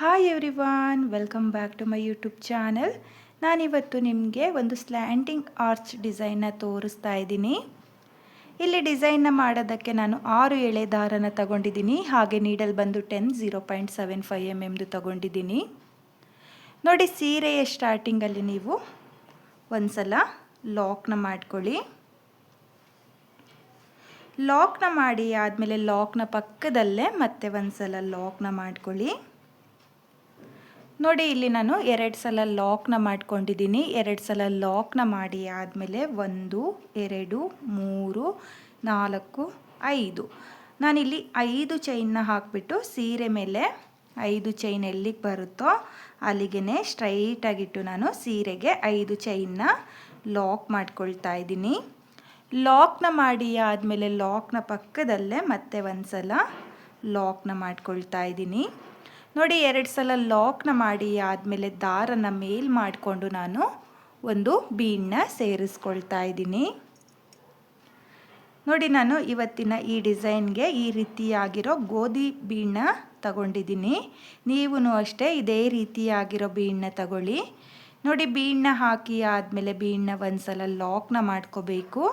Hi everyone, welcome back to my YouTube channel. ನಾನಿವತ್ತು ನಿಮಗೆ ಒಂದು ಸ್ಲ್ಯಾಂಟಿಂಗ್ ಆರ್ಚ್ ಡಿಸೈನ್ನ ತೋರಿಸ್ತಾ ಇದ್ದೀನಿ. ಇಲ್ಲಿ ಡಿಸೈನ್ನ ಮಾಡೋದಕ್ಕೆ ನಾನು 6 ಎಳೆ ದಾರನ ತಗೊಂಡಿದ್ದೀನಿ. ಹಾಗೆ ನೀಡಲ್ ಬಂದು 0.75 mm ತಗೊಂಡಿದ್ದೀನಿ. ನೋಡಿ, ಸೀರೆಯ ಸ್ಟಾರ್ಟಿಂಗಲ್ಲಿ ನೀವು ಒಂದು ಸಲ ಲಾಕ್ನ ಮಾಡ್ಕೊಳ್ಳಿ. ಲಾಕ್ನ ಮಾಡಿ ಆದಮೇಲೆ ಲಾಕ್ನ ಪಕ್ಕದಲ್ಲೇ ಮತ್ತೆ ಒಂದು ಸಲ ಲಾಕ್ನ ಮಾಡ್ಕೊಳ್ಳಿ. ನೋಡಿ, ಇಲ್ಲಿ ನಾನು 2 ಸಲ ಲಾಕ್ನ ಮಾಡ್ಕೊಂಡಿದ್ದೀನಿ. 2 ಸಲ ಲಾಕ್ನ ಮಾಡಿ ಆದಮೇಲೆ 1 2 3 4 5 ನಾನಿಲ್ಲಿ 5 ಚೈನ್ನ ಹಾಕಿಬಿಟ್ಟು ಸೀರೆ ಮೇಲೆ 5 ಚೈನ್ ಎಲ್ಲಿಗೆ ಬರುತ್ತೋ ಅಲ್ಲಿಗೆ ಸ್ಟ್ರೈಟಾಗಿಟ್ಟು ನಾನು ಸೀರೆಗೆ 5 ಚೈನ್ನ ಲಾಕ್ ಮಾಡ್ಕೊಳ್ತಾ ಇದ್ದೀನಿ. ಲಾಕ್ನ ಮಾಡಿ ಆದಮೇಲೆ ಲಾಕ್ನ ಪಕ್ಕದಲ್ಲೇ ಮತ್ತೆ ಒಂದು ಸಲ ಲಾಕ್ನ ಮಾಡ್ಕೊಳ್ತಾ ಇದ್ದೀನಿ. ನೋಡಿ, 2 ಸಲ ಲಾಕ್ನ ಮಾಡಿ ಆದಮೇಲೆ ದಾರನ ಮೇಲ್ ಮಾಡಿಕೊಂಡು ನಾನು ಒಂದು ಬೀಡನ್ನ ಸೇರಿಸ್ಕೊಳ್ತಾ ಇದ್ದೀನಿ. ನೋಡಿ, ನಾನು ಇವತ್ತಿನ ಈ ಡಿಸೈನ್ಗೆ ಈ ರೀತಿಯಾಗಿರೋ ಗೋಧಿ ಬೀಡನ್ನ ತಗೊಂಡಿದ್ದೀನಿ. ನೀವೂ ಅಷ್ಟೇ ಇದೇ ರೀತಿಯಾಗಿರೋ ಬೀಡನ್ನ ತಗೊಳ್ಳಿ. ನೋಡಿ, ಬೀಡನ್ನ ಹಾಕಿ ಆದಮೇಲೆ ಬೀಡನ್ನ ಒಂದು ಸಲ ಲಾಕ್ನ ಮಾಡ್ಕೋಬೇಕು.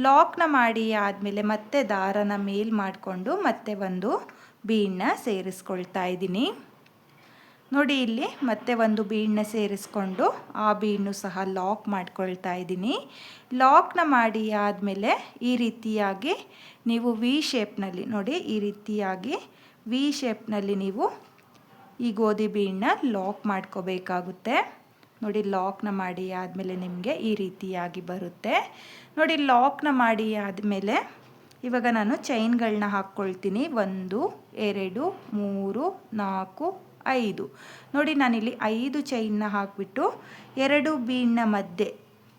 ಲಾಕ್ನ ಮಾಡಿ ಆದಮೇಲೆ ಮತ್ತೆ ದಾರನ ಮೇಲ್ ಮಾಡಿಕೊಂಡು ಮತ್ತೆ ಒಂದು ಬೀಡನ್ನ ಸೇರಿಸ್ಕೊಳ್ತಾ ಇದ್ದೀನಿ. ನೋಡಿ, ಇಲ್ಲಿ ಮತ್ತೆ ಒಂದು ಬೀಡನ್ನ ಸೇರಿಸ್ಕೊಂಡು ಆ ಬೀಡನ್ನು ಸಹ ಲಾಕ್ ಮಾಡ್ಕೊಳ್ತಾ ಇದ್ದೀನಿ. ಲಾಕ್ನ ಮಾಡಿ ಆದಮೇಲೆ ಈ ರೀತಿಯಾಗಿ ನೀವು ವಿ ಶೇಪ್ನಲ್ಲಿ ನೋಡಿ, ಈ ರೀತಿಯಾಗಿ ವಿ ಶೇಪ್ನಲ್ಲಿ ನೀವು ಈ ಗೋಧಿ ಬೀಡನ್ನ ಲಾಕ್ ಮಾಡ್ಕೋಬೇಕಾಗುತ್ತೆ. ನೋಡಿ, ಲಾಕ್ನ ಮಾಡಿ ಆದಮೇಲೆ ನಿಮಗೆ ಈ ರೀತಿಯಾಗಿ ಬರುತ್ತೆ. ನೋಡಿ, ಲಾಕ್ನ ಮಾಡಿ ಆದಮೇಲೆ ಇವಾಗ ನಾನು ಚೈನ್ಗಳನ್ನ ಹಾಕ್ಕೊಳ್ತೀನಿ. 1 2 3 4 5 ನೋಡಿ, ನಾನಿಲ್ಲಿ 5 ಚೈನ್ನ ಹಾಕಿಬಿಟ್ಟು 2 ಬೀಡನ್ನ ಮಧ್ಯೆ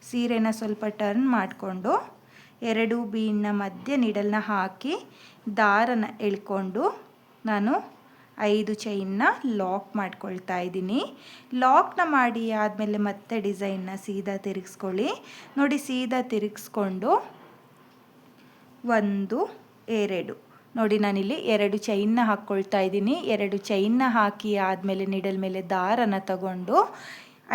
ಸೀರೆನ ಸ್ವಲ್ಪ ಟರ್ನ್ ಮಾಡಿಕೊಂಡು 2 ಬೀಡನ್ನ ಮಧ್ಯೆ ನೀಡಲ್ನ ಹಾಕಿ ದಾರನ ಎಳ್ಕೊಂಡು ನಾನು 5 ಚೈನ್ನ ಲಾಕ್ ಮಾಡ್ಕೊಳ್ತಾ ಇದ್ದೀನಿ. ಲಾಕ್ನ ಮಾಡಿ ಆದಮೇಲೆ ಮತ್ತೆ ಡಿಸೈನ್ನ ಸೀದಾ ತಿರುಗಿಸ್ಕೊಳ್ಳಿ. ನೋಡಿ, ಸೀದಾ ತಿರುಗಿಸ್ಕೊಂಡು 1 2 ನೋಡಿ, ನಾನಿಲ್ಲಿ 2 ಚೈನ್ನ ಹಾಕ್ಕೊಳ್ತಾ ಇದ್ದೀನಿ. 2 ಚೈನ್ನ ಹಾಕಿ ಆದಮೇಲೆ ನೀಡಲ್ ಮೇಲೆ ದಾರನ ತಗೊಂಡು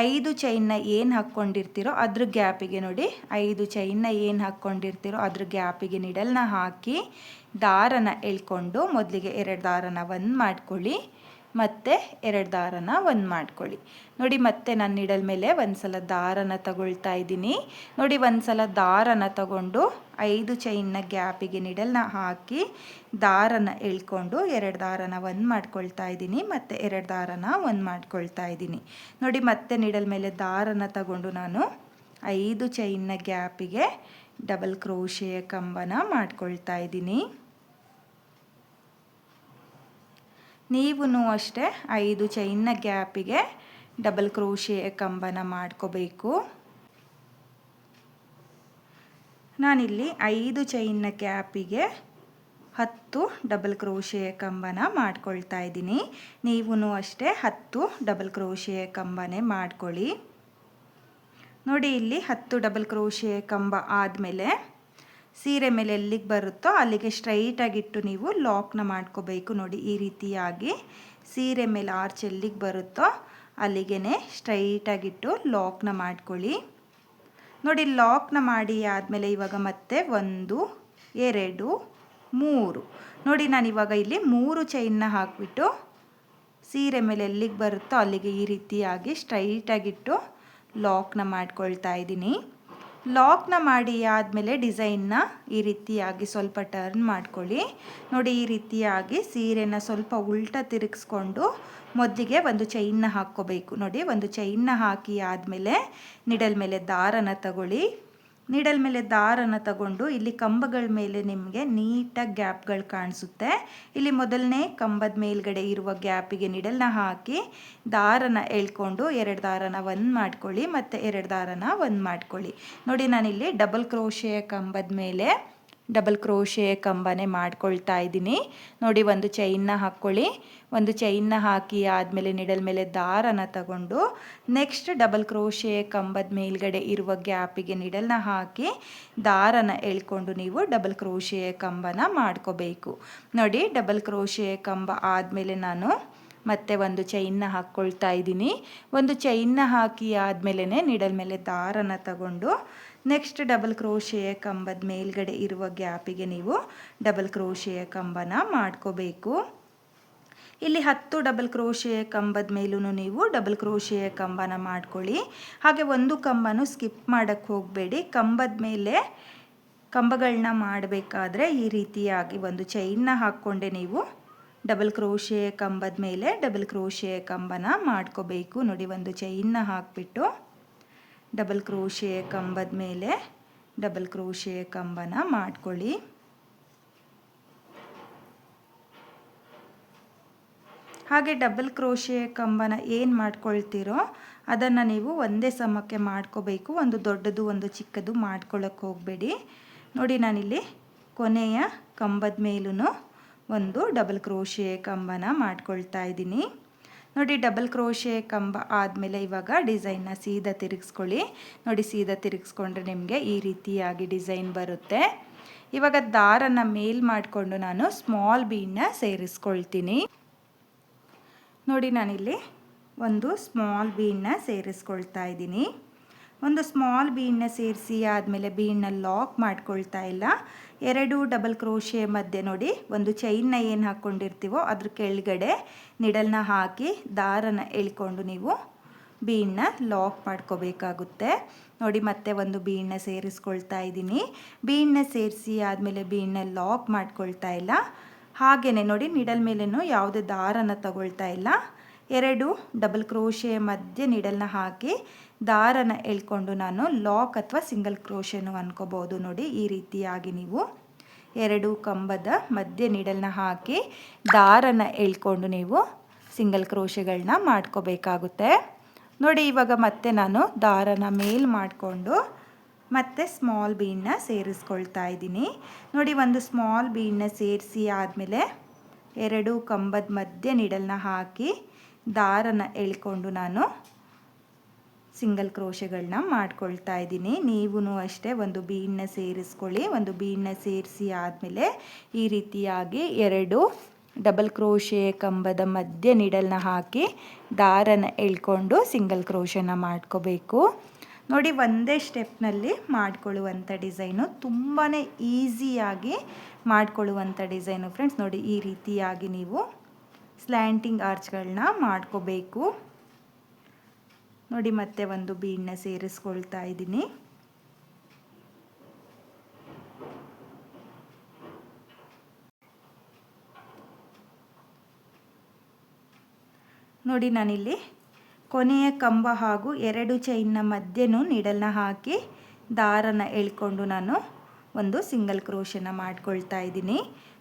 5 ಚೈನ್ನ ಏನು ಹಾಕ್ಕೊಂಡಿರ್ತೀರೋ ಅದ್ರ ಗ್ಯಾಪಿಗೆ ನೋಡಿ, 5 ಚೈನ್ನ ಏನು ಹಾಕ್ಕೊಂಡಿರ್ತೀರೋ ಅದ್ರ ಗ್ಯಾಪಿಗೆ ನೀಡಲ್ನ ಹಾಕಿ ದಾರನ ಎಳ್ಕೊಂಡು ಮೊದಲಿಗೆ 2 ದಾರನ ಒಂದು ಮಾಡ್ಕೊಳ್ಳಿ, ಮತ್ತು 2 ದಾರನ ಒಂದು ಮಾಡ್ಕೊಳ್ಳಿ. ನೋಡಿ, ಮತ್ತೆ ನಾನು ನೀಡಲ್ ಮೇಲೆ ಒಂದು ಸಲ ದಾರನ ತಗೊಳ್ತಾ ಇದ್ದೀನಿ. ನೋಡಿ, ಒಂದು ಸಲ ದಾರನ ತಗೊಂಡು 5 ಚೈನ್ನ ಗ್ಯಾಪಿಗೆ ನೀಡಲ್ನ ಹಾಕಿ ದಾರನ ಎಳ್ಕೊಂಡು 2 ದಾರನ ಒಂದು ಮಾಡ್ಕೊಳ್ತಾ ಇದ್ದೀನಿ, ಮತ್ತು 2 ದಾರನ ಒಂದು ಮಾಡ್ಕೊಳ್ತಾ ಇದ್ದೀನಿ. ನೋಡಿ, ಮತ್ತೆ ನೀಡಲ್ ಮೇಲೆ ದಾರನ ತಗೊಂಡು ನಾನು 5 ಚೈನ್ನ ಗ್ಯಾಪಿಗೆ ಡಬಲ್ ಕ್ರೋಶೆಯ ಕಂಬನ ಮಾಡ್ಕೊಳ್ತಾ ಇದ್ದೀನಿ. ನೀವೂ ಅಷ್ಟೇ 5 ಚೈನ್ನ ಗ್ಯಾಪಿಗೆ ಡಬಲ್ ಕ್ರೋಶೆಯ ಕಂಬನ ಮಾಡ್ಕೋಬೇಕು. ನಾನಿಲ್ಲಿ 5 ಚೈನ್ನ ಗ್ಯಾಪಿಗೆ 10 ಡಬಲ್ ಕ್ರೋಶೆಯ ಕಂಬನ ಮಾಡ್ಕೊಳ್ತಾ ಇದ್ದೀನಿ. ನೀವೂ ಅಷ್ಟೇ 10 ಡಬಲ್ ಕ್ರೋಶೆಯ ಕಂಬನೇ ಮಾಡ್ಕೊಳ್ಳಿ. ನೋಡಿ, ಇಲ್ಲಿ 10 ಡಬಲ್ ಕ್ರೋಶೆಯ ಕಂಬ ಆದಮೇಲೆ ಸೀರೆ ಮೇಲೆ ಎಲ್ಲಿಗೆ ಬರುತ್ತೋ ಅಲ್ಲಿಗೆ ಸ್ಟ್ರೈಟಾಗಿಟ್ಟು ನೀವು ಲಾಕ್ನ ಮಾಡ್ಕೋಬೇಕು. ನೋಡಿ, ಈ ರೀತಿಯಾಗಿ ಸೀರೆ ಮೇಲೆ ಆರ್ಚ್ ಎಲ್ಲಿಗೆ ಬರುತ್ತೋ ಅಲ್ಲಿಗೆ ಸ್ಟ್ರೈಟಾಗಿಟ್ಟು ಲಾಕ್ನ ಮಾಡ್ಕೊಳ್ಳಿ. ನೋಡಿ, ಲಾಕ್ನ ಮಾಡಿ ಆದಮೇಲೆ ಇವಾಗ ಮತ್ತೆ 1 2 3 ನೋಡಿ, ನಾನಿವಾಗ ಇಲ್ಲಿ 3 ಚೈನ್ನ ಹಾಕಿಬಿಟ್ಟು ಸೀರೆ ಮೇಲೆ ಎಲ್ಲಿಗೆ ಬರುತ್ತೋ ಅಲ್ಲಿಗೆ ಈ ರೀತಿಯಾಗಿ ಸ್ಟ್ರೈಟಾಗಿಟ್ಟು ಲಾಕ್ನ ಮಾಡ್ಕೊಳ್ತಾ ಇದ್ದೀನಿ. ಲಾಕ್ನ ಮಾಡಿ ಆದಮೇಲೆ ಡಿಸೈನ್ನ ಈ ರೀತಿಯಾಗಿ ಸ್ವಲ್ಪ ಟರ್ನ್ ಮಾಡ್ಕೊಳ್ಳಿ. ನೋಡಿ, ಈ ರೀತಿಯಾಗಿ ಸೀರೆನ ಸ್ವಲ್ಪ ಉಲ್ಟಾ ತಿರುಗಿಸ್ಕೊಂಡು ಮೊದಲಿಗೆ ಒಂದು ಚೈನ್ನ ಹಾಕ್ಕೋಬೇಕು. ನೋಡಿ, ಒಂದು ಚೈನ್ನ ಹಾಕಿ ಆದಮೇಲೆ ನಿಡಲ್ ಮೇಲೆ ದಾರನ ತಗೊಳ್ಳಿ. ನಿಡಲ್ ಮೇಲೆ ದಾರನ ತಗೊಂಡು ಇಲ್ಲಿ ಕಂಬಗಳ ಮೇಲೆ ನಿಮಗೆ ನೀಟಾಗಿ ಗ್ಯಾಪ್ಗಳು ಕಾಣಿಸುತ್ತೆ. ಇಲ್ಲಿ ಮೊದಲನೇ ಕಂಬದ ಮೇಲ್ಗಡೆ ಇರುವ ಗ್ಯಾಪಿಗೆ ನಿಡಲ್ನ ಹಾಕಿ ದಾರನ ಎಳ್ಕೊಂಡು 2 ದಾರನ ಒಂದು ಮಾಡ್ಕೊಳ್ಳಿ, ಮತ್ತು 2 ದಾರನ ಒಂದು ಮಾಡ್ಕೊಳ್ಳಿ. ನೋಡಿ, ನಾನಿಲ್ಲಿ ಡಬಲ್ ಕ್ರೋಶೆಯ ಕಂಬದ ಮೇಲೆ ಡಬಲ್ ಕ್ರೋಶೆಯ ಕಂಬನೇ ಮಾಡ್ಕೊಳ್ತಾ ಇದ್ದೀನಿ. ನೋಡಿ, ಒಂದು ಚೈನ್ನ ಹಾಕ್ಕೊಳ್ಳಿ. ಒಂದು ಚೈನ್ನ ಹಾಕಿ ಆದಮೇಲೆ ನಿಡಲ್ ಮೇಲೆ ದಾರನ ತಗೊಂಡು ನೆಕ್ಸ್ಟ್ ಡಬಲ್ ಕ್ರೋಶೆಯ ಕಂಬದ ಮೇಲ್ಗಡೆ ಇರುವ ಗ್ಯಾಪಿಗೆ ನಿಡಲ್ನ ಹಾಕಿ ದಾರನ ಎಳ್ಕೊಂಡು ನೀವು ಡಬಲ್ ಕ್ರೋಶೆಯ ಕಂಬನ ಮಾಡ್ಕೋಬೇಕು. ನೋಡಿ, ಡಬಲ್ ಕ್ರೋಶೆಯ ಕಂಬ ಆದಮೇಲೆ ನಾನು ಮತ್ತೆ ಒಂದು ಚೈನ್ನ ಹಾಕ್ಕೊಳ್ತಾ ಇದ್ದೀನಿ. ಒಂದು ಚೈನ್ನ ಹಾಕಿ ಆದಮೇಲೆ ನೀಡಲ್ ಮೇಲೆ ದಾರನ ತಗೊಂಡು ನೆಕ್ಸ್ಟ್ ಡಬಲ್ ಕ್ರೋಶೆಯ ಕಂಬದ ಮೇಲ್ಗಡೆ ಇರುವ ಗ್ಯಾಪಿಗೆ ನೀವು ಡಬಲ್ ಕ್ರೋಶೆಯ ಕಂಬನ ಮಾಡ್ಕೋಬೇಕು. ಇಲ್ಲಿ 10 ಡಬಲ್ ಕ್ರೋಶೆಯ ಕಂಬದ ಮೇಲೂ ನೀವು ಡಬಲ್ ಕ್ರೋಶೆಯ ಕಂಬನ ಮಾಡ್ಕೊಳ್ಳಿ. ಹಾಗೆ ಒಂದು ಕಂಬನೂ ಸ್ಕಿಪ್ ಮಾಡೋಕ್ಕೆ ಹೋಗಬೇಡಿ. ಕಂಬದ ಮೇಲೆ ಕಂಬಗಳನ್ನ ಮಾಡಬೇಕಾದ್ರೆ ಈ ರೀತಿಯಾಗಿ ಒಂದು ಚೈನ್ನ ಹಾಕ್ಕೊಂಡೆ ನೀವು ಡಬಲ್ ಕ್ರೋಶೆಯ ಕಂಬದ ಮೇಲೆ ಡಬಲ್ ಕ್ರೋಶೆಯ ಕಂಬನ ಮಾಡ್ಕೋಬೇಕು. ನೋಡಿ, ಒಂದು ಚೈನ್ನ ಹಾಕಿಬಿಟ್ಟು ಡಬಲ್ ಕ್ರೋಶೆಯ ಕಂಬದ ಮೇಲೆ ಡಬಲ್ ಕ್ರೋಶೆಯ ಕಂಬನ ಮಾಡ್ಕೊಳ್ಳಿ. ಹಾಗೆ ಡಬಲ್ ಕ್ರೋಶೆಯ ಕಂಬನ ಏನು ಮಾಡ್ಕೊಳ್ತೀರೋ ಅದನ್ನು ನೀವು ಒಂದೇ ಸಮಕ್ಕೆ ಮಾಡ್ಕೋಬೇಕು. ಒಂದು ದೊಡ್ಡದು ಒಂದು ಚಿಕ್ಕದು ಮಾಡ್ಕೊಳ್ಳೋಕ್ಕೆ ಹೋಗಬೇಡಿ. ನೋಡಿ, ನಾನಿಲ್ಲಿ ಕೊನೆಯ ಕಂಬದ ಮೇಲೂ ಒಂದು ಡಬಲ್ ಕ್ರೋಶೆಯ ಕಂಬನ ಮಾಡ್ಕೊಳ್ತಾ ಇದ್ದೀನಿ. ನೋಡಿ, ಡಬಲ್ ಕ್ರೋಶೆಯ ಕಂಬ ಆದಮೇಲೆ ಇವಾಗ ಡಿಸೈನ್ನ ಸೀದಾ ತಿರುಗಿಸ್ಕೊಳ್ಳಿ. ನೋಡಿ, ಸೀದಾ ತಿರುಗಿಸ್ಕೊಂಡ್ರೆ ನಿಮಗೆ ಈ ರೀತಿಯಾಗಿ ಡಿಸೈನ್ ಬರುತ್ತೆ. ಇವಾಗ ದಾರನ ಮೇಲ್ ಮಾಡಿಕೊಂಡು ನಾನು ಸ್ಮಾಲ್ ಬೀಡನ್ನ ಸೇರಿಸ್ಕೊಳ್ತೀನಿ. ನೋಡಿ, ನಾನಿಲ್ಲಿ ಒಂದು ಸ್ಮಾಲ್ ಬೀಡನ್ನ ಸೇರಿಸ್ಕೊಳ್ತಾ ಇದ್ದೀನಿ. ಒಂದು ಸ್ಮಾಲ್ ಬೀಡನ್ನ ಸೇರಿಸಿ ಆದಮೇಲೆ ಬೀಡನ್ನ ಲಾಕ್ ಮಾಡ್ಕೊಳ್ತಾ ಇಲ್ಲ. 2 ಡಬಲ್ ಕ್ರೋಶೆ ಮಧ್ಯೆ ನೋಡಿ ಒಂದು ಚೈನ್ನ ಏನು ಹಾಕ್ಕೊಂಡಿರ್ತೀವೋ ಅದ್ರ ಕೆಳಗಡೆ ನಿಡಲ್ನ ಹಾಕಿ ದಾರನ ಎಳ್ಕೊಂಡು ನೀವು ಬೀಡನ್ನ ಲಾಕ್ ಮಾಡ್ಕೋಬೇಕಾಗುತ್ತೆ. ನೋಡಿ, ಮತ್ತೆ ಒಂದು ಬೀಡನ್ನ ಸೇರಿಸ್ಕೊಳ್ತಾ ಇದ್ದೀನಿ. ಬೀಡನ್ನ ಸೇರಿಸಿ ಆದಮೇಲೆ ಬೀಡನ್ನ ಲಾಕ್ ಮಾಡ್ಕೊಳ್ತಾ ಇಲ್ಲ. ಹಾಗೆಯೇ ನೋಡಿ, ನಿಡಲ್ ಮೇಲೇನೂ ಯಾವುದೇ ದಾರನ ತಗೊಳ್ತಾ ಇಲ್ಲ. 2 ಡಬಲ್ ಕ್ರೋಶೆಯ ಮಧ್ಯೆ ನಿಡಲ್ನ ಹಾಕಿ ದಾರನ ಎಳ್ಕೊಂಡು ನಾನು ಲಾಕ್ ಅಥವಾ ಸಿಂಗಲ್ ಕ್ರೋಶೆನೂ ಅನ್ಕೋಬೋದು. ನೋಡಿ, ಈ ರೀತಿಯಾಗಿ ನೀವು 2 ಕಂಬದ ಮಧ್ಯೆ ನಿಡಲ್ನ ಹಾಕಿ ದಾರನ ಎಳ್ಕೊಂಡು ನೀವು ಸಿಂಗಲ್ ಕ್ರೋಶೆಗಳನ್ನ ಮಾಡ್ಕೋಬೇಕಾಗುತ್ತೆ. ನೋಡಿ, ಇವಾಗ ಮತ್ತೆ ನಾನು ದಾರನ ಮೇಲ್ ಮಾಡಿಕೊಂಡು ಮತ್ತೆ ಸ್ಮಾಲ್ ಬೀಡನ್ನ ಸೇರಿಸ್ಕೊಳ್ತಾ ಇದ್ದೀನಿ. ನೋಡಿ, ಒಂದು ಸ್ಮಾಲ್ ಬೀಡನ್ನ ಸೇರಿಸಿ ಆದಮೇಲೆ 2 ಕಂಬದ ಮಧ್ಯೆ ನಿಡಲ್ನ ಹಾಕಿ ದಾರನ ಎಳ್ಕೊಂಡು ನಾನು ಸಿಂಗಲ್ ಕ್ರೋಶೆಗಳನ್ನ ಮಾಡ್ಕೊಳ್ತಾ ಇದ್ದೀನಿ. ನೀವು ಅಷ್ಟೇ ಒಂದು ಬೀಡನ್ನ ಸೇರಿಸ್ಕೊಳ್ಳಿ. ಒಂದು ಬೀಡನ್ನ ಸೇರಿಸಿ ಆದಮೇಲೆ ಈ ರೀತಿಯಾಗಿ 2 ಡಬಲ್ ಕ್ರೋಶೆಯ ಕಂಬದ ಮಧ್ಯೆ ನಿಡಲ್ನ ಹಾಕಿ ದಾರನ ಎಳ್ಕೊಂಡು ಸಿಂಗಲ್ ಕ್ರೋಶೆನ ಮಾಡ್ಕೋಬೇಕು. ನೋಡಿ, ಒಂದೇ ಸ್ಟೆಪ್ನಲ್ಲಿ ಮಾಡ್ಕೊಳ್ಳುವಂಥ ಡಿಸೈನು, ತುಂಬಾ ಈಸಿಯಾಗಿ ಮಾಡ್ಕೊಳ್ಳುವಂಥ ಡಿಸೈನು ಫ್ರೆಂಡ್ಸ್. ನೋಡಿ, ಈ ರೀತಿಯಾಗಿ ನೀವು ಸ್ಲ್ಯಾಂಟಿಂಗ್ ಆರ್ಚ್ಗಳನ್ನ ಮಾಡ್ಕೋಬೇಕು. ನೋಡಿ, ಮತ್ತೆ ಒಂದು ಬೀಡನ್ನ ಸೇರಿಸ್ಕೊಳ್ತಾ ಇದ್ದೀನಿ. ನೋಡಿ, ನಾನಿಲ್ಲಿ ಕೊನೆಯ ಕಂಬ ಹಾಗೂ 2 ಚೈನ್ನ ಮಧ್ಯೆನೂ ನೀಡಲ್ನ ಹಾಕಿ ದಾರನ ಎಳ್ಕೊಂಡು ನಾನು ಒಂದು ಸಿಂಗಲ್ ಕ್ರೋಶೆನ ಮಾಡ್ಕೊಳ್ತಾ ಇದ್ದೀನಿ.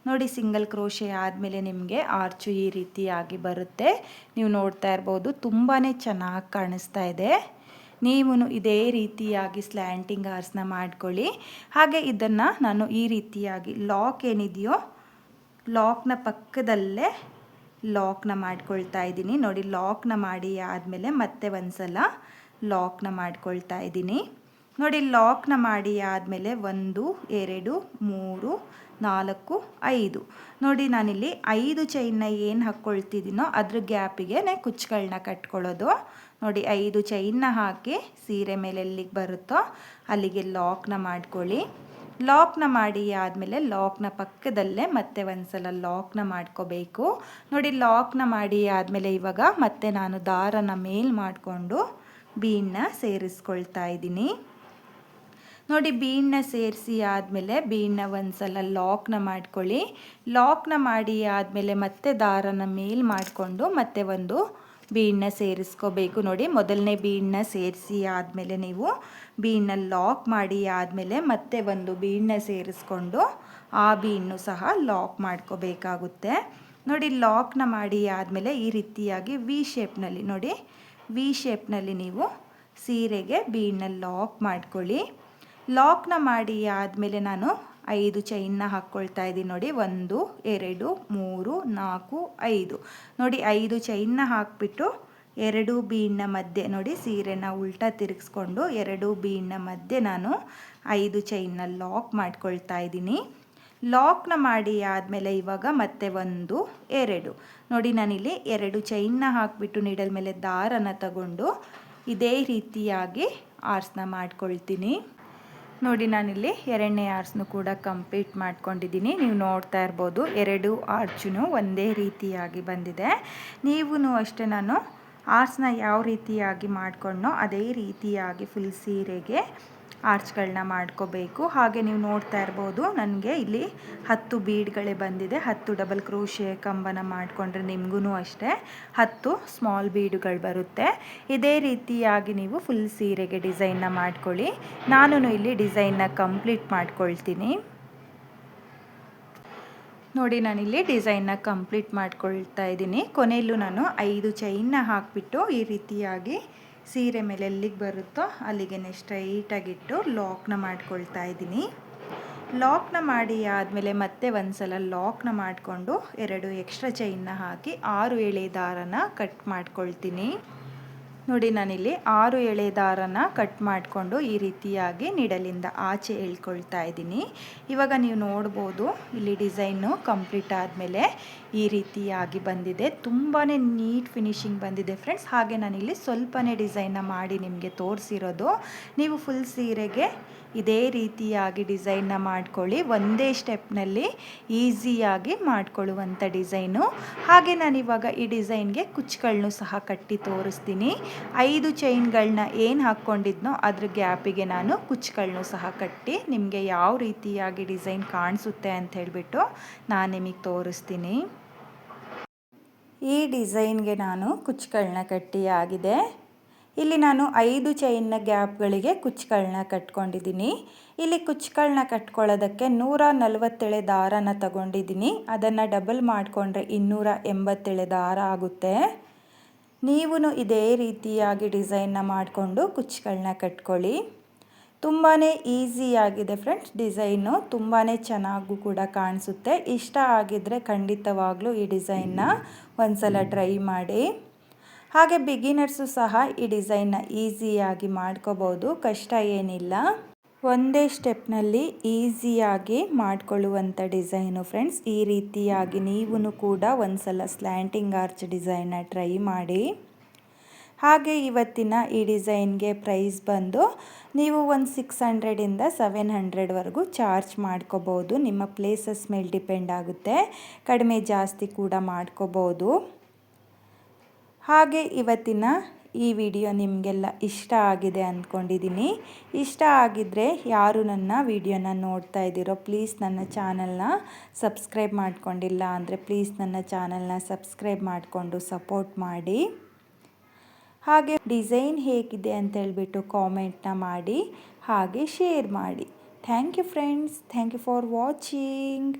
ನೋಡಿ, ಸಿಂಗಲ್ ಕ್ರೋಶೆ ಆದಮೇಲೆ ನಿಮಗೆ ಆರ್ಚು ಈ ರೀತಿಯಾಗಿ ಬರುತ್ತೆ. ನೀವು ನೋಡ್ತಾ ಇರ್ಬೋದು, ತುಂಬಾ ಚೆನ್ನಾಗಿ ಕಾಣಿಸ್ತಾ ಇದೆ. ನೀವು ಇದೇ ರೀತಿಯಾಗಿ ಸ್ಲ್ಯಾಂಟಿಂಗ್ ಆರ್ಸ್ನ ಮಾಡ್ಕೊಳ್ಳಿ. ಹಾಗೆ ಇದನ್ನು ನಾನು ಈ ರೀತಿಯಾಗಿ ಲಾಕ್ ಏನಿದೆಯೋ ಲಾಕ್ನ ಪಕ್ಕದಲ್ಲೇ ಲಾಕ್ನ ಮಾಡ್ಕೊಳ್ತಾ ಇದ್ದೀನಿ. ನೋಡಿ, ಲಾಕ್ನ ಮಾಡಿ ಆದಮೇಲೆ ಮತ್ತೆ ಒಂದು ಸಲ ಲಾಕ್ನ ಮಾಡ್ಕೊಳ್ತಾ ಇದ್ದೀನಿ. ನೋಡಿ, ಲಾಕ್ನ ಮಾಡಿ ಆದಮೇಲೆ 1 2 3 4 5 ನೋಡಿ, ನಾನಿಲ್ಲಿ 5 ಚೈನ್ನ ಏನು ಹಾಕ್ಕೊಳ್ತಿದ್ದೀನೋ ಅದ್ರ ಗ್ಯಾಪಿಗೆ ಕುಚ್ಚುಗಳನ್ನ ಕಟ್ಕೊಳ್ಳೋದು. ನೋಡಿ, 5 ಚೈನ್ನ ಹಾಕಿ ಸೀರೆ ಮೇಲೆ ಎಲ್ಲಿಗೆ ಬರುತ್ತೋ ಅಲ್ಲಿಗೆ ಲಾಕ್ನ ಮಾಡ್ಕೊಳ್ಳಿ. ಲಾಕ್ನ ಮಾಡಿ ಆದಮೇಲೆ ಲಾಕ್ನ ಪಕ್ಕದಲ್ಲೇ ಮತ್ತೆ ಒಂದು ಸಲ ಲಾಕ್ನ ಮಾಡ್ಕೋಬೇಕು. ನೋಡಿ, ಲಾಕ್ನ ಮಾಡಿ ಆದಮೇಲೆ ಇವಾಗ ಮತ್ತೆ ನಾನು ದಾರನ ಮೇಲ್ ಮಾಡಿಕೊಂಡು ಬೀಡನ್ನ ಸೇರಿಸ್ಕೊಳ್ತಾ ಇದ್ದೀನಿ. ನೋಡಿ, ಬೀಡನ್ನ ಸೇರಿಸಿ ಆದಮೇಲೆ ಬೀಡನ್ನ ಒಂದು ಸಲ ಲಾಕ್ನ ಮಾಡ್ಕೊಳ್ಳಿ. ಲಾಕ್ನ ಮಾಡಿ ಆದಮೇಲೆ ಮತ್ತೆ ದಾರನ ಮೇಲ್ ಮಾಡಿಕೊಂಡು ಮತ್ತೆ ಒಂದು ಬೀಡನ್ನ ಸೇರಿಸ್ಕೋಬೇಕು. ನೋಡಿ, ಮೊದಲನೇ ಬೀಡನ್ನ ಸೇರಿಸಿ ಆದಮೇಲೆ ನೀವು ಬೀಡನ್ನ ಲಾಕ್ ಮಾಡಿ ಆದಮೇಲೆ ಮತ್ತೆ ಒಂದು ಬೀಡನ್ನ ಸೇರಿಸ್ಕೊಂಡು ಆ ಬೀಡನ್ನು ಸಹ ಲಾಕ್ ಮಾಡ್ಕೋಬೇಕಾಗುತ್ತೆ. ನೋಡಿ, ಲಾಕ್ನ ಮಾಡಿ ಆದಮೇಲೆ ಈ ರೀತಿಯಾಗಿ ವಿ ಶೇಪ್ನಲ್ಲಿ ನೋಡಿ ವಿ ಶೇಪ್ನಲ್ಲಿ ನೀವು ಸೀರೆಗೆ ಬೀಡನ್ನ ಲಾಕ್ ಮಾಡ್ಕೊಳ್ಳಿ. ಲಾಕ್ನ ಮಾಡಿ ಆದಮೇಲೆ ನಾನು 5 ಚೈನ್ನ ಹಾಕ್ಕೊಳ್ತಾ ಇದ್ದೀನಿ. ನೋಡಿ, 1 2 3 4 5 ನೋಡಿ, 5 ಚೈನ್ನ ಹಾಕಿಬಿಟ್ಟು 2 ಬೀಡನ್ನ ಮಧ್ಯೆ ನೋಡಿ ಸೀರೆನ ಉಲ್ಟಾ ತಿರುಗಿಸ್ಕೊಂಡು 2 ಬೀಡನ್ನ ಮಧ್ಯೆ ನಾನು 5 ಚೈನ್ನ ಲಾಕ್ ಮಾಡ್ಕೊಳ್ತಾ ಇದ್ದೀನಿ. ಲಾಕ್ನ ಮಾಡಿ ಆದಮೇಲೆ ಇವಾಗ ಮತ್ತೆ 1 2 ನೋಡಿ, ನಾನಿಲ್ಲಿ 2 ಚೈನ್ನ ಹಾಕಿಬಿಟ್ಟು ನೀಡಲ್ ಮೇಲೆ ದಾರನ ತಗೊಂಡು ಇದೇ ರೀತಿಯಾಗಿ ಆರ್ಸ್ನ ಮಾಡ್ಕೊಳ್ತೀನಿ. ನೋಡಿ, ನಾನಿಲ್ಲಿ 2ನೇ ಆರ್ಸ್ನು ಕೂಡ ಕಂಪ್ಲೀಟ್ ಮಾಡ್ಕೊಂಡಿದ್ದೀನಿ. ನೀವು ನೋಡ್ತಾ ಇರ್ಬೋದು 2 ಆರ್ಚೂ ಒಂದೇ ರೀತಿಯಾಗಿ ಬಂದಿದೆ. ನೀವೂ ಅಷ್ಟೇ ನಾನು ಆರ್ಸ್ನ ಯಾವ ರೀತಿಯಾಗಿ ಮಾಡ್ಕೊಂಡೋ ಅದೇ ರೀತಿಯಾಗಿ ಫುಲ್ ಸೀರೆಗೆ ಆರ್ಚ್ಗಳನ್ನ ಮಾಡ್ಕೋಬೇಕು. ಹಾಗೆ ನೀವು ನೋಡ್ತಾ ಇರ್ಬೋದು ನನಗೆ ಇಲ್ಲಿ 10 ಬೀಡ್ಗಳೇ ಬಂದಿದೆ. 10 ಡಬಲ್ ಕ್ರೋಶೆ ಕಂಬನ ಮಾಡಿಕೊಂಡ್ರೆ ನಿಮಗೂ ಅಷ್ಟೇ 10 ಸ್ಮಾಲ್ ಬೀಡುಗಳು ಬರುತ್ತೆ. ಇದೇ ರೀತಿಯಾಗಿ ನೀವು ಫುಲ್ ಸೀರೆಗೆ ಡಿಸೈನ್ನ ಮಾಡ್ಕೊಳ್ಳಿ. ನಾನು ಇಲ್ಲಿ ಡಿಸೈನ್ನ ಕಂಪ್ಲೀಟ್ ಮಾಡ್ಕೊಳ್ತೀನಿ. ನೋಡಿ, ನಾನಿಲ್ಲಿ ಡಿಸೈನ್ನ ಕಂಪ್ಲೀಟ್ ಮಾಡ್ಕೊಳ್ತಾ ಇದ್ದೀನಿ. ಕೊನೆಯಲ್ಲೂ ನಾನು 5 ಚೈನ್ನ ಹಾಕಿಬಿಟ್ಟು ಈ ರೀತಿಯಾಗಿ ಸೀರೆ ಮೇಲೆ ಎಲ್ಲಿಗೆ ಬರುತ್ತೋ ಅಲ್ಲಿಗೆ ಸ್ಟ್ರೈಟಾಗಿಟ್ಟು ಲಾಕ್ನ ಮಾಡ್ಕೊಳ್ತಾ ಇದ್ದೀನಿ. ಲಾಕ್ನ ಮಾಡಿ ಆದಮೇಲೆ ಮತ್ತೆ ಒಂದು ಸಲ ಲಾಕ್ನ ಮಾಡಿಕೊಂಡು 2 ಎಕ್ಸ್ಟ್ರಾ ಚೈನ್ನ ಹಾಕಿ 6 ಎಳೆ ದಾರನ ಕಟ್ ಮಾಡ್ಕೊಳ್ತೀನಿ. ನೋಡಿ, ನಾನಿಲ್ಲಿ 6 ಎಳೆ ದಾರನ ಕಟ್ ಮಾಡಿಕೊಂಡು ಈ ರೀತಿಯಾಗಿ ನಿಡಲಿಂದ ಆಚೆ ಎಳ್ಕೊಳ್ತಾ ಇದ್ದೀನಿ. ಇವಾಗ ನೀವು ನೋಡ್ಬೋದು ಇಲ್ಲಿ ಡಿಸೈನು ಕಂಪ್ಲೀಟ್ ಆದಮೇಲೆ ಈ ರೀತಿಯಾಗಿ ಬಂದಿದೆ. ತುಂಬಾ ನೀಟ್ ಫಿನಿಶಿಂಗ್ ಬಂದಿದೆ ಫ್ರೆಂಡ್ಸ್. ಹಾಗೆ ನಾನಿಲ್ಲಿ ಸ್ವಲ್ಪನೇ ಡಿಸೈನ್ನ ಮಾಡಿ ನಿಮಗೆ ತೋರಿಸಿರೋದು. ನೀವು ಫುಲ್ ಸೀರೆಗೆ ಇದೇ ರೀತಿಯಾಗಿ ಡಿಸೈನ್ನ ಮಾಡ್ಕೊಳ್ಳಿ. ಒಂದೇ ಸ್ಟೆಪ್ನಲ್ಲಿ ಈಸಿಯಾಗಿ ಮಾಡ್ಕೊಳ್ಳುವಂಥ ಡಿಸೈನು. ಹಾಗೆ ನಾನಿವಾಗ ಈ ಡಿಸೈನ್ಗೆ ಕುಚ್ಚುಗಳನ್ನೂ ಸಹ ಕಟ್ಟಿ ತೋರಿಸ್ತೀನಿ. 5 ಚೈನ್ಗಳನ್ನ ಏನು ಹಾಕ್ಕೊಂಡಿದ್ನೋ ಅದ್ರ ಗ್ಯಾಪಿಗೆ ನಾನು ಕುಚ್ಚುಗಳನ್ನೂ ಸಹ ಕಟ್ಟಿ ನಿಮಗೆ ಯಾವ ರೀತಿಯಾಗಿ ಡಿಸೈನ್ ಕಾಣಿಸುತ್ತೆ ಅಂತ ಹೇಳಿಬಿಟ್ಟು ನಾನು ನಿಮಗೆ ತೋರಿಸ್ತೀನಿ. ಈ ಡಿಸೈನ್ಗೆ ನಾನು ಕುಚ್ಚುಗಳನ್ನ ಕಟ್ಟಿ ಆಗಿದೆ. ಇಲ್ಲಿ ನಾನು 5 ಚೈನ್ನ ಗ್ಯಾಪ್ಗಳಿಗೆ ಕುಚ್ಚುಗಳನ್ನ ಕಟ್ಕೊಂಡಿದ್ದೀನಿ. ಇಲ್ಲಿ ಕುಚ್ಚುಗಳನ್ನ ಕಟ್ಕೊಳ್ಳೋದಕ್ಕೆ 147 ದಾರನ ತಗೊಂಡಿದ್ದೀನಿ. ಅದನ್ನು ಡಬಲ್ ಮಾಡಿಕೊಂಡ್ರೆ 287 ದಾರ ಆಗುತ್ತೆ. ನೀವು ಇದೇ ರೀತಿಯಾಗಿ ಡಿಸೈನ್ನ ಮಾಡಿಕೊಂಡು ಕುಚ್ಚುಗಳನ್ನ ಕಟ್ಕೊಳ್ಳಿ. ತುಂಬಾ ಈಸಿಯಾಗಿದೆ ಫ್ರೆಂಡ್ಸ್. ಡಿಸೈನು ತುಂಬಾ ಚೆನ್ನಾಗೂ ಕೂಡ ಕಾಣಿಸುತ್ತೆ. ಇಷ್ಟ ಆಗಿದ್ದರೆ ಖಂಡಿತವಾಗ್ಲೂ ಈ ಡಿಸೈನ್ನ ಒಂದ್ಸಲ ಟ್ರೈ ಮಾಡಿ. ಹಾಗೆ ಬಿಗಿನರ್ಸು ಸಹ ಈ ಡಿಸೈನ್ನ ಈಸಿಯಾಗಿ ಮಾಡ್ಕೋಬೋದು, ಕಷ್ಟ ಏನಿಲ್ಲ. ಒಂದೇ ಸ್ಟೆಪ್ನಲ್ಲಿ ಈಸಿಯಾಗಿ ಮಾಡ್ಕೊಳ್ಳುವಂಥ ಡಿಸೈನು ಫ್ರೆಂಡ್ಸ್. ಈ ರೀತಿಯಾಗಿ ನೀವು ಕೂಡ ಒಂದ್ಸಲ ಸ್ಲ್ಯಾಂಟಿಂಗ್ ಆರ್ಚ್ ಡಿಸೈನ್ನ ಟ್ರೈ ಮಾಡಿ. ಹಾಗೆ ಇವತ್ತಿನ ಈ ಡಿಸೈನ್ಗೆ ಪ್ರೈಸ್ ಬಂದು ನೀವು ಒಂದು 600ಇಂದ 700ವರೆಗೂ ಚಾರ್ಜ್ ಮಾಡ್ಕೋಬೋದು. ನಿಮ್ಮ ಪ್ಲೇಸಸ್ ಮೇಲೆ ಡಿಪೆಂಡ್ ಆಗುತ್ತೆ, ಕಡಿಮೆ ಜಾಸ್ತಿ ಕೂಡ ಮಾಡ್ಕೋಬೋದು. ಹಾಗೆ ಇವತ್ತಿನ ಈ ವಿಡಿಯೋ ನಿಮಗೆಲ್ಲ ಇಷ್ಟ ಆಗಿದೆ ಅಂದ್ಕೊಂಡಿದ್ದೀನಿ. ಇಷ್ಟ ಆಗಿದ್ದರೆ ಯಾರು ನನ್ನ ವಿಡಿಯೋನ ನೋಡ್ತಾ ಇದ್ದೀರೋ ಪ್ಲೀಸ್ ನನ್ನ ಚಾನಲ್ನ ಸಬ್ಸ್ಕ್ರೈಬ್ ಮಾಡ್ಕೊಂಡಿಲ್ಲ ಅಂದರೆ ಪ್ಲೀಸ್ ನನ್ನ ಚಾನಲ್ನ ಸಬ್ಸ್ಕ್ರೈಬ್ ಮಾಡಿಕೊಂಡು ಸಪೋರ್ಟ್ ಮಾಡಿ. ಹಾಗೆ ಡಿಸೈನ್ ಹೇಗಿದೆ ಅಂತ ಹೇಳ್ಬಿಟ್ಟು ಕಾಮೆಂಟ್ನ ಮಾಡಿ ಹಾಗೆ ಶೇರ್ ಮಾಡಿ. Thank you friends. Thank you for watching.